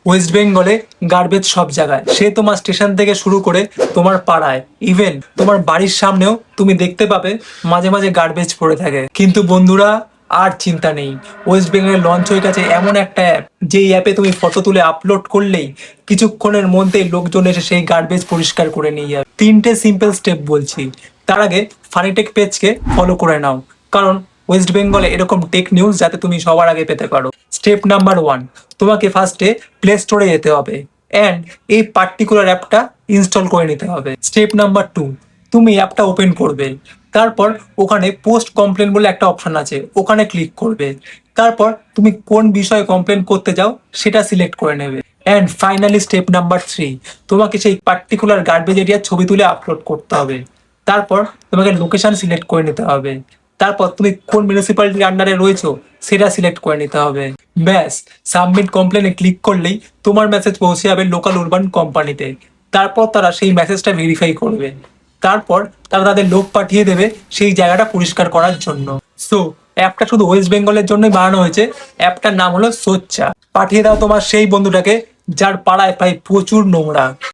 West বেঙ্গলে garbage সব জায়গায়, সে তোমার স্টেশন থেকে শুরু করে তোমার পাড়ায়, ইভেন তোমার বাড়ির সামনেও তুমি দেখতে পাবে মাঝে মাঝে গার্বেজ পড়ে থাকে। কিন্তু বন্ধুরা, আর চিন্তা নেই, ওয়েস্ট বেঙ্গলে লঞ্চ হয়ে গেছে এমন একটা অ্যাপ, যেই অ্যাপে তুমি ফটো তুলে আপলোড করলেই কিছুক্ষণের মধ্যেই লোকজন এসে সেই গার্বেজ পরিষ্কার করে নিয়ে যাবে। 3টে সিম্পল স্টেপ বলছি। তার আগে ফানিটেক পেজকে ফলো করে নাও, কারণ ওয়েস্ট বেঙ্গলে এরকম টেক নিউজ যাতে তুমি সবার আগে পেতে পারো। স্টেপ নাম্বার 1, তোমাকে ফার্স্টে প্লে স্টোরে যেতে হবে অ্যান্ড এই পার্টিকুলার অ্যাপটা ইনস্টল করে নিতে হবে। স্টেপ নাম্বার 2, তুমি অ্যাপটা ওপেন করবে, তারপর ওখানে পোস্ট কমপ্লেন বলে একটা অপশন আছে, ওখানে ক্লিক করবে। তারপর তুমি কোন বিষয়ে কমপ্লেন করতে যাও সেটা সিলেক্ট করে নেবে। অ্যান্ড ফাইনালি স্টেপ নাম্বার 3, তোমাকে সেই পার্টিকুলার গার্বেজ এরিয়ার ছবি তুলে আপলোড করতে হবে। তারপর তোমাকে লোকেশন সিলেক্ট করে নিতে হবে। তারপর তুমি কোন মিউনিসিপ্যালিটির আন্ডারে রয়েছো সেটা সিলেক্ট করে নিতে হবে। ব্যাস, সাবমিট কমপ্লেনে ক্লিক করলেই তোমার মেসেজ পৌঁছে যাবে লোকাল উরবান কোম্পানিতে। তারপর তারা সেই মেসেজটা ভেরিফাই করবে। তারপর তারা তাদের লোক পাঠিয়ে দেবে সেই জায়গাটা পরিষ্কার করার জন্য। সো অ্যাপটা শুধু ওয়েস্ট বেঙ্গলের জন্যই বানানো হয়েছে। অ্যাপটার নাম হলো সোচ্চা। পাঠিয়ে দাও তোমার সেই বন্ধুটাকে যার পাড়ায় প্রায় প্রচুর নোংরা।